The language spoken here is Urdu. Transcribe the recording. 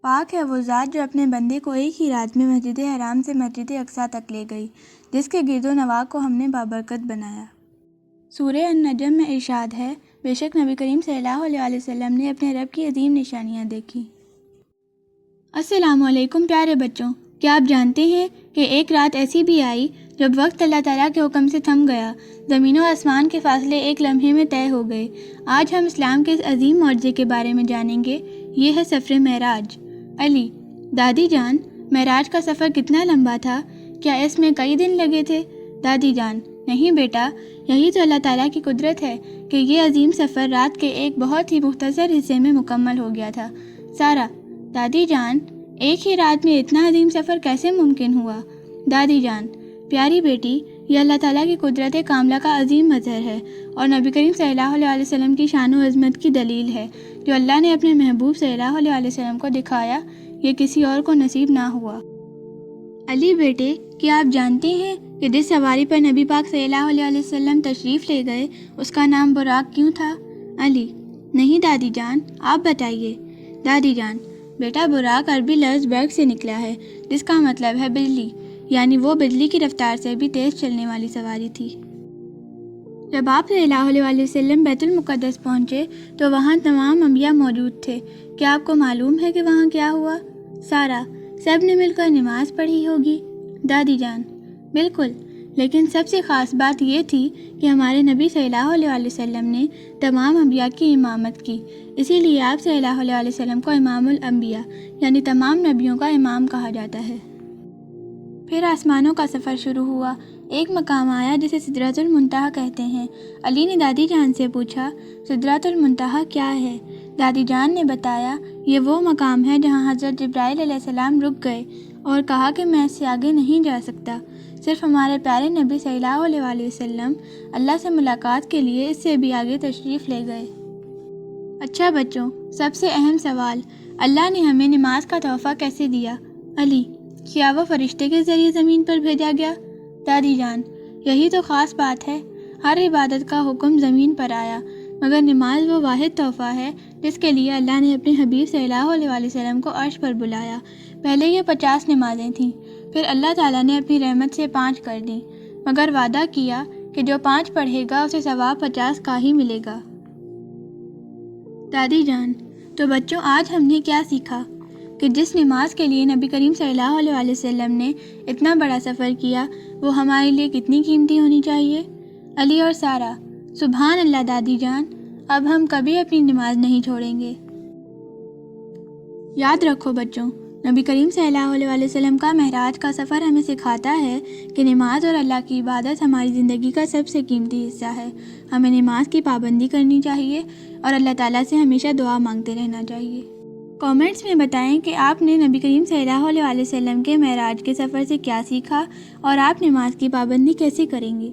پاک ہے وہ ذات جو اپنے بندے کو ایک ہی رات میں مسجد حرام سے مسجد اقصیٰ تک لے گئی، جس کے گرد و نواح کو ہم نے بابرکت بنایا۔ سورہ النجم میں ارشاد ہے، بے شک نبی کریم صلی اللہ علیہ وسلم نے اپنے رب کی عظیم نشانیاں دیکھی۔ السلام علیکم پیارے بچوں، کیا آپ جانتے ہیں کہ ایک رات ایسی بھی آئی جب وقت اللہ تعالیٰ کے حکم سے تھم گیا، زمین و آسمان کے فاصلے ایک لمحے میں طے ہو گئے۔ آج ہم اسلام کے اس عظیم معجزے کے بارے میں جانیں گے۔ یہ ہے سفر معراج۔ علی: دادی جان، معراج کا سفر کتنا لمبا تھا؟ کیا اس میں کئی دن لگے تھے؟ دادی جان: نہیں بیٹا، یہی تو اللہ تعالیٰ کی قدرت ہے کہ یہ عظیم سفر رات کے ایک بہت ہی مختصر حصے میں مکمل ہو گیا تھا۔ سارہ: دادی جان، ایک ہی رات میں اتنا عظیم سفر کیسے ممکن ہوا؟ دادی جان: پیاری بیٹی، یہ اللہ تعالیٰ کی قدرت کاملہ کا عظیم مظہر ہے اور نبی کریم صلی اللہ علیہ وسلم کی شان و عظمت کی دلیل ہے، جو اللہ نے اپنے محبوب صلی اللہ علیہ وسلم کو دکھایا، یہ کسی اور کو نصیب نہ ہوا۔ علی بیٹے، کیا آپ جانتے ہیں کہ جس سواری پر نبی پاک صلی اللہ علیہ وسلم تشریف لے گئے اس کا نام براق کیوں تھا؟ علی: نہیں دادی جان، آپ بتائیے۔ دادی جان: بیٹا، براق عربی لفظ برق سے نکلا ہے، جس کا مطلب ہے بجلی، یعنی وہ بجلی کی رفتار سے بھی تیز چلنے والی سواری تھی۔ جب آپ صلی اللہ علیہ وسلم بیت المقدس پہنچے تو وہاں تمام انبیاء موجود تھے۔ کیا آپ کو معلوم ہے کہ وہاں کیا ہوا؟ سارہ: سب نے مل کر نماز پڑھی ہوگی۔ دادی جان: بالکل، لیکن سب سے خاص بات یہ تھی کہ ہمارے نبی صلی اللہ علیہ وسلم نے تمام انبیاء کی امامت کی، اسی لیے آپ صلی اللہ علیہ وسلم کو امام الانبیاء یعنی تمام نبیوں کا امام کہا جاتا ہے۔ پھر آسمانوں کا سفر شروع ہوا۔ ایک مقام آیا جسے سدرۃ المنتہا کہتے ہیں۔ علی نے دادی جان سے پوچھا، سدرۃ المنتہا کیا ہے؟ دادی جان نے بتایا، یہ وہ مقام ہے جہاں حضرت جبرائیل علیہ السلام رک گئے اور کہا کہ میں اس سے آگے نہیں جا سکتا، صرف ہمارے پیارے نبی صلی اللہ علیہ وسلم اللہ سے ملاقات کے لیے اس سے بھی آگے تشریف لے گئے۔ اچھا بچوں، سب سے اہم سوال، اللہ نے ہمیں نماز کا تحفہ کیسے دیا؟ علی: کیا وہ فرشتے کے ذریعے زمین پر بھیجا گیا؟ دادی جان: یہی تو خاص بات ہے، ہر عبادت کا حکم زمین پر آیا، مگر نماز وہ واحد تحفہ ہے جس کے لیے اللہ نے اپنے حبیب صلی اللہ علیہ وسلم کو عرش پر بلایا۔ پہلے یہ 50 نمازیں تھیں، پھر اللہ تعالیٰ نے اپنی رحمت سے 5 کر دیں، مگر وعدہ کیا کہ جو 5 پڑھے گا اسے ثواب 50 کا ہی ملے گا۔ دادی جان: تو بچوں، آج ہم نے کیا سیکھا؟ کہ جس نماز کے لیے نبی کریم صلی اللہ علیہ وسلم نے اتنا بڑا سفر کیا، وہ ہمارے لیے کتنی قیمتی ہونی چاہیے۔ علی اور سارہ: سبحان اللہ دادی جان، اب ہم کبھی اپنی نماز نہیں چھوڑیں گے۔ یاد رکھو بچوں، نبی کریم صلی اللہ علیہ وسلم کا معراج کا سفر ہمیں سکھاتا ہے کہ نماز اور اللہ کی عبادت ہماری زندگی کا سب سے قیمتی حصہ ہے۔ ہمیں نماز کی پابندی کرنی چاہیے اور اللہ تعالیٰ سے ہمیشہ دعا مانگتے رہنا چاہیے۔ کامنٹس میں بتائیں کہ آپ نے نبی کریم صلی اللہ علیہ وسلم کے معراج کے سفر سے کیا سیکھا اور آپ نماز کی پابندی کیسے کریں گے۔